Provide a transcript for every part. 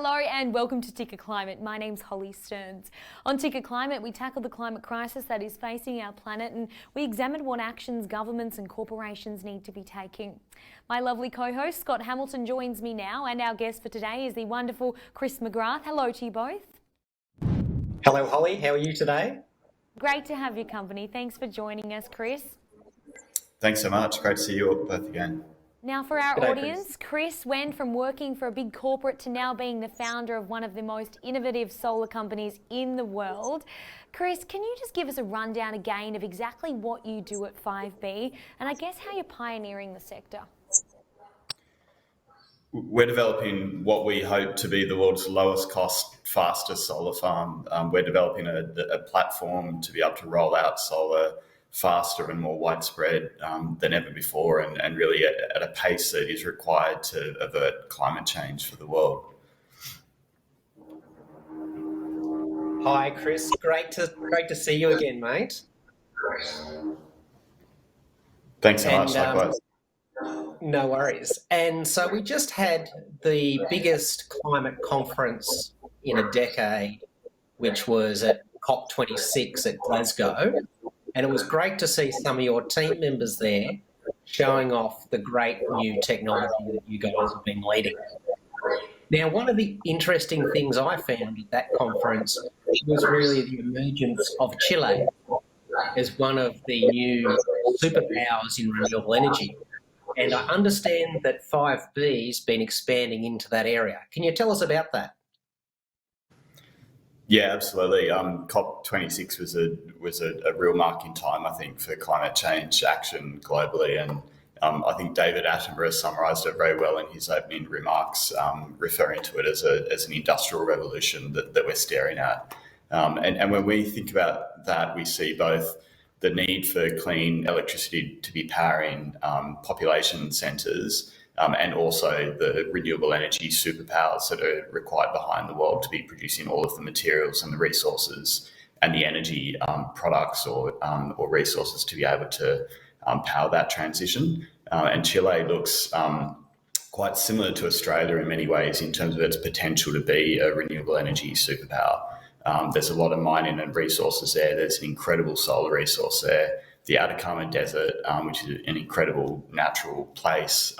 Hello and welcome to Ticker Climate. My name's Holly Stearns. On Ticker Climate, we tackle the climate crisis that is facing our planet and we examine what actions governments and corporations need to be taking. My lovely co-host Scott Hamilton joins me now, and our guest for today is the wonderful Chris McGrath. Hello to you both. Hello Holly, how are you today? Great to have your company. Thanks for joining us, Chris. Thanks so much. Great to see you both again. Now for our G'day, audience, Chris went from working for a big corporate to now being the founder of one of the most innovative solar companies in the world. Chris, can you just give us a rundown again of exactly what you do at 5B and I guess how you're pioneering the sector? We're developing what we hope to be the world's lowest cost, fastest solar farm. We're developing a platform to be able to roll out solar faster and more widespread than ever before, and really at a pace that is required to avert climate change for the world. Hi Chris, great to see you again, mate. Thanks so much, likewise. No worries. And so we just had the biggest climate conference in a decade, which was at COP26 at Glasgow. And it was great to see some of your team members there showing off the great new technology that you guys have been leading. Now, one of the interesting things I found at that conference was really the emergence of Chile as one of the new superpowers in renewable energy. And I understand that 5B's been expanding into that area. Can you tell us about that? Yeah, absolutely. COP26 was a real marking time, I think, for climate change action globally. And I think David Attenborough summarised it very well in his opening remarks, referring to it as an industrial revolution that we're staring at. And when we think about that, we see both the need for clean electricity to be powering population centres, and also the renewable energy superpowers that are required behind the world to be producing all of the materials and the resources and the energy products or resources to be able to power that transition. And Chile looks quite similar to Australia in many ways in terms of its potential to be a renewable energy superpower. There's a lot of mining and resources there. There's an incredible solar resource there. The Atacama Desert, which is an incredible natural place,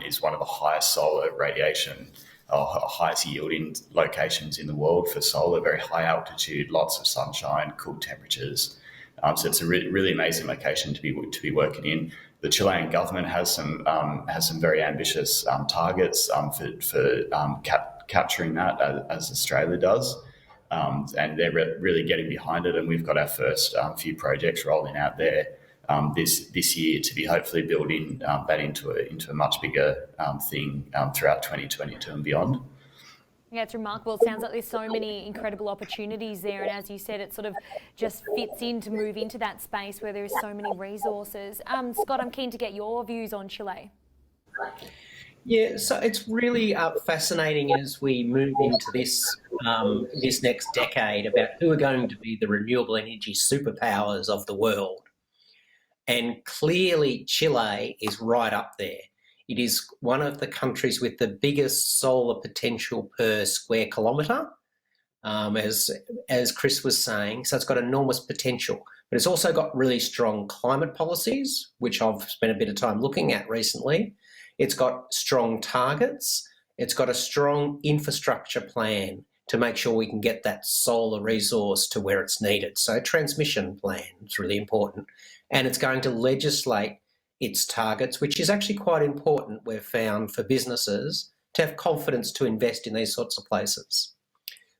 is one of the highest solar radiation or highest yielding locations in the world for solar, very high altitude, lots of sunshine, cool temperatures. So it's a really amazing location to be working in. The Chilean government has some very ambitious targets for capturing that as Australia does. And they're really getting behind it, and we've got our first few projects rolling out there this year to be hopefully building that into a much bigger thing throughout 2022 and beyond. Yeah, it's remarkable. It sounds like there's so many incredible opportunities there, and as you said, it sort of just fits in to move into that space where there is so many resources. Scott, I'm keen to get your views on Chile. Yeah, so it's really fascinating as we move into this next decade about who are going to be the renewable energy superpowers of the world. And clearly Chile is right up there. It is one of the countries with the biggest solar potential per square kilometre, as Chris was saying. So it's got enormous potential, but it's also got really strong climate policies, which I've spent a bit of time looking at recently. It's got strong targets. It's got a strong infrastructure plan to make sure we can get that solar resource to where it's needed. So transmission plan is really important. And it's going to legislate its targets, which is actually quite important, we've found, for businesses to have confidence to invest in these sorts of places.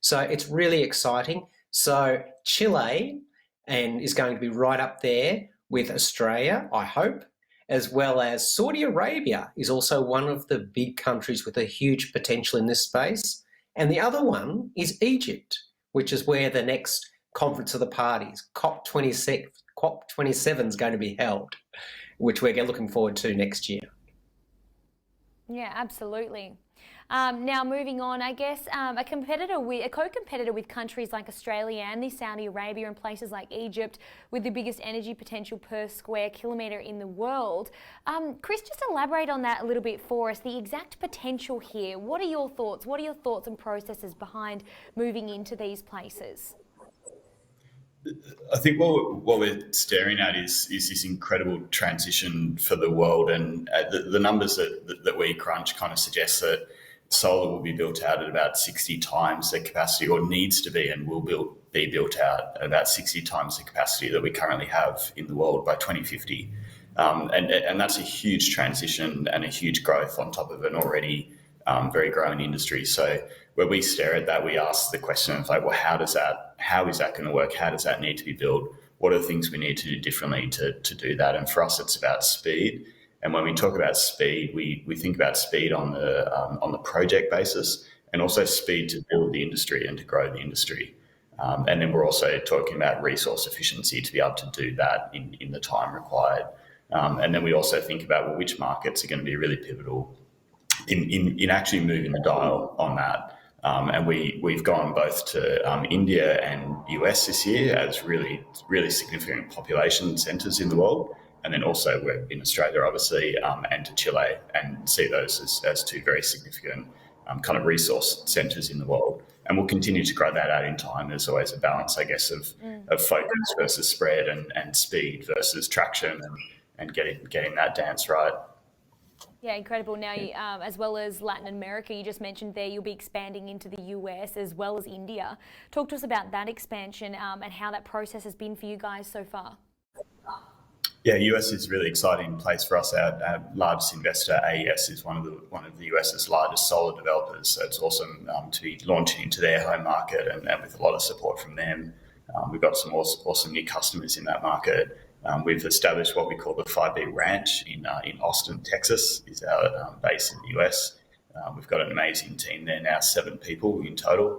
So it's really exciting. So Chile is going to be right up there with Australia, I hope, as well as Saudi Arabia is also one of the big countries with a huge potential in this space. And the other one is Egypt, which is where the next Conference of the Parties, COP27 is going to be held, which we're looking forward to next year. Yeah, absolutely. Now, moving on, I guess a co-competitor with countries like Australia and the Saudi Arabia and places like Egypt, with the biggest energy potential per square kilometre in the world. Chris, just elaborate on that a little bit for us. The exact potential here. What are your thoughts? What are your thoughts and processes behind moving into these places? I think what we're staring at is this incredible transition for the world, and the numbers that we crunch kind of suggest that solar will be built out at about 60 times the capacity, or needs to be, and will be built out at about 60 times the capacity that we currently have in the world by 2050. And that's a huge transition and a huge growth on top of an already very growing industry. So where we stare at that, we ask the question of like, well, how is that going to work? How does that need to be built? What are the things we need to do differently to do that? And for us, it's about speed. And when we talk about speed, we think about speed on the project basis, and also speed to build the industry and to grow the industry. And then we're also talking about resource efficiency to be able to do that in the time required. And then we also think about, well, which markets are going to be really pivotal in actually moving the dial on that. And we've gone both to India and US this year as really, really significant population centres in the world. And then also we're in Australia, obviously, and to Chile, and see those as two very significant kind of resource centres in the world. And we'll continue to grow that out in time. There's always a balance, I guess, of focus versus spread, and speed versus traction, and getting that dance right. Yeah, incredible. Now, as well as Latin America, you just mentioned there, you'll be expanding into the US as well as India. Talk to us about that expansion and how that process has been for you guys so far. Yeah, US is a really exciting place for us. Our largest investor, AES, is one of the US's largest solar developers. So it's awesome to be launching into their home market, and with a lot of support from them. We've got some awesome new customers in that market. We've established what we call the 5B Ranch in Austin, Texas, is our base in the US. We've got an amazing team there now, 7 people in total.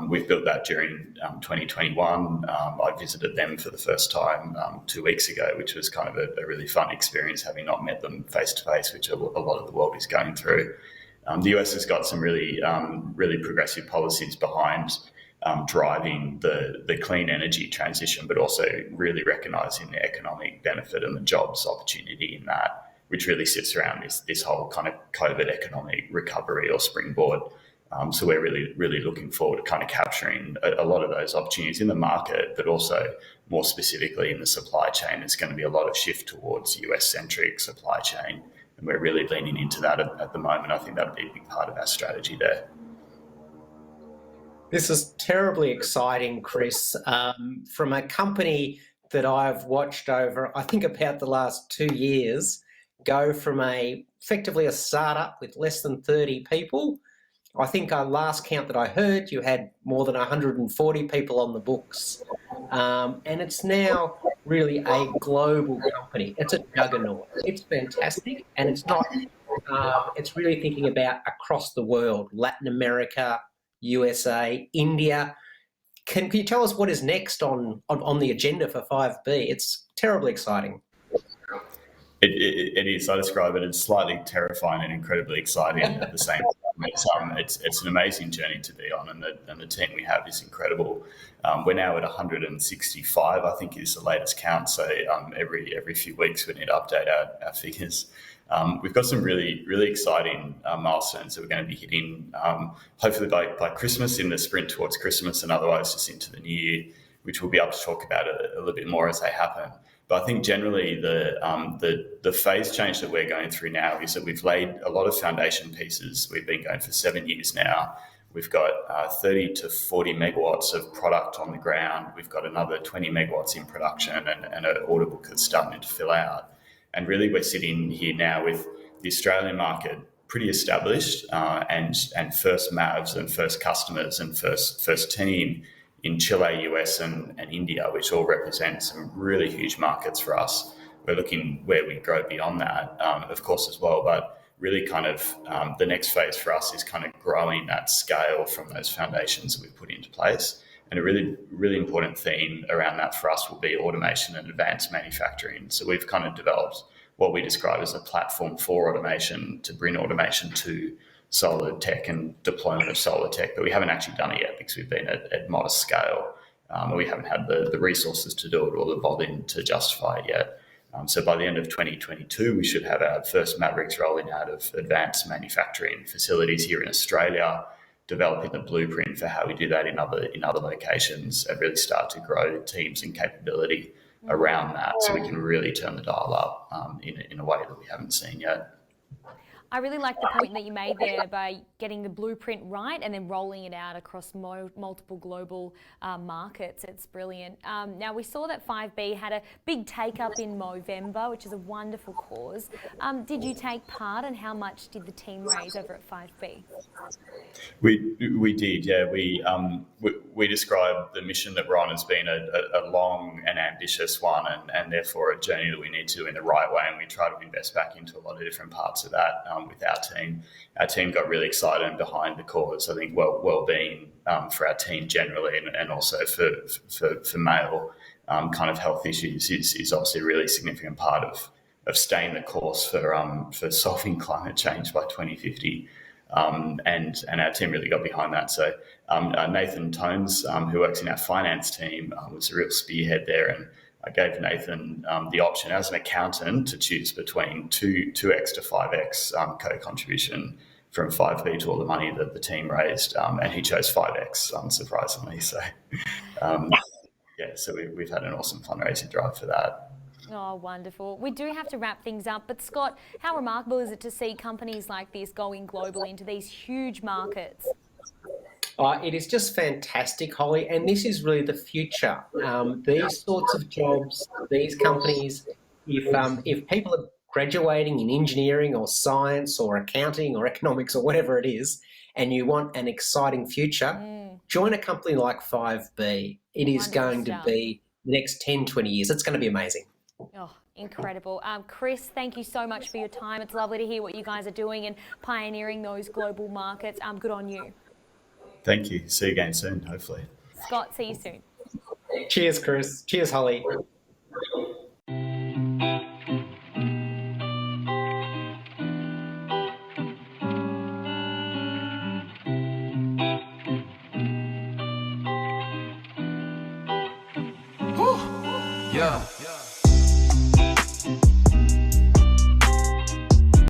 We've built that during 2021. I visited them for the first time 2 weeks ago, which was kind of a really fun experience, having not met them face to face, which a lot of the world is going through. The US has got some really progressive policies behind driving the clean energy transition, but also really recognising the economic benefit and the jobs opportunity in that, which really sits around this whole kind of COVID economic recovery or springboard. So we're really looking forward to kind of capturing a lot of those opportunities in the market, but also more specifically in the supply chain. There's going to be a lot of shift towards US-centric supply chain, and we're really leaning into that at the moment. I think that'll be a big part of our strategy there. This is terribly exciting, Chris. From a company that I've watched over, I think, about the last 2 years, go from effectively a startup with less than 30 people. I think our last count that I heard, you had more than 140 people on the books. And it's now really a global company. It's a juggernaut. It's fantastic. And it's not, it's really thinking about across the world, Latin America, USA, India. Can you tell us what is next on the agenda for 5B? It's terribly exciting. It is. I describe it as slightly terrifying and incredibly exciting at the same time. It's an amazing journey to be on, and the team we have is incredible. We're now at 165, I think, is the latest count. So every few weeks we need to update our figures. We've got some really exciting milestones that we're going to be hitting, hopefully by Christmas, in the sprint towards Christmas, and otherwise just into the new year, which we'll be able to talk about a little bit more as they happen. But I think generally the phase change that we're going through now is that we've laid a lot of foundation pieces. We've been going for 7 years now. We've got 30 to 40 megawatts of product on the ground. We've got another 20 megawatts in production, and an order book that's starting to fill out. And really we're sitting here now with the Australian market pretty established, and first MAVs and first customers and first team in Chile, US and India, which all represent some really huge markets for us. We're looking where we grow beyond that, of course, as well. But really kind of the next phase for us is kind of growing that scale from those foundations that we've put into place. And a really important theme around that for us will be automation and advanced manufacturing. So we've kind of developed what we describe as a platform for automation, to bring automation to solar tech and deployment of solar tech, but we haven't actually done it yet because we've been at modest scale. We haven't had the resources to do it or the volume to justify it yet. So by the end of 2022, we should have our first Mavericks rolling out of advanced manufacturing facilities here in Australia, developing the blueprint for how we do that in other locations, and really start to grow teams and capability around that, so we can really turn the dial up in a way that we haven't seen yet. I really like the point that you made there by getting the blueprint right and then rolling it out across multiple global markets. It's brilliant. Now, we saw that 5B had a big take-up in Movember, which is a wonderful cause. Did you take part, and how much did the team raise over at 5B? We did, yeah. We described the mission that we're on as being a long and ambitious one, and therefore a journey that we need to in the right way, and we try to invest back into a lot of different parts of that with our team. Our team got really excited and behind the cause. I think well-being for our team generally, and also for male kind of health issues is obviously a really significant part of staying the course for solving climate change by 2050. And our team really got behind that. So Nathan Tones, who works in our finance team, was a real spearhead there, and I gave Nathan the option as an accountant to choose between 2x to 5x co-contribution from 5B to all the money that the team raised, and he chose 5x, unsurprisingly. So so we've had an awesome fundraising drive for that. Oh, wonderful. We do have to wrap things up, but Scott, how remarkable is it to see companies like this going global into these huge markets? It is just fantastic, Holly, and this is really the future. These sorts of jobs, these companies, if people are graduating in engineering or science or accounting or economics or whatever it is, and you want an exciting future, join a company like 5B. It is going to be the next 10, 20 years. It's going to be amazing. Oh, incredible. Chris, thank you so much for your time. It's lovely to hear what you guys are doing and pioneering those global markets. Good on you. Thank you. See you again soon, hopefully. Scott, see you soon. Cheers, Chris. Cheers, Holly. Yeah.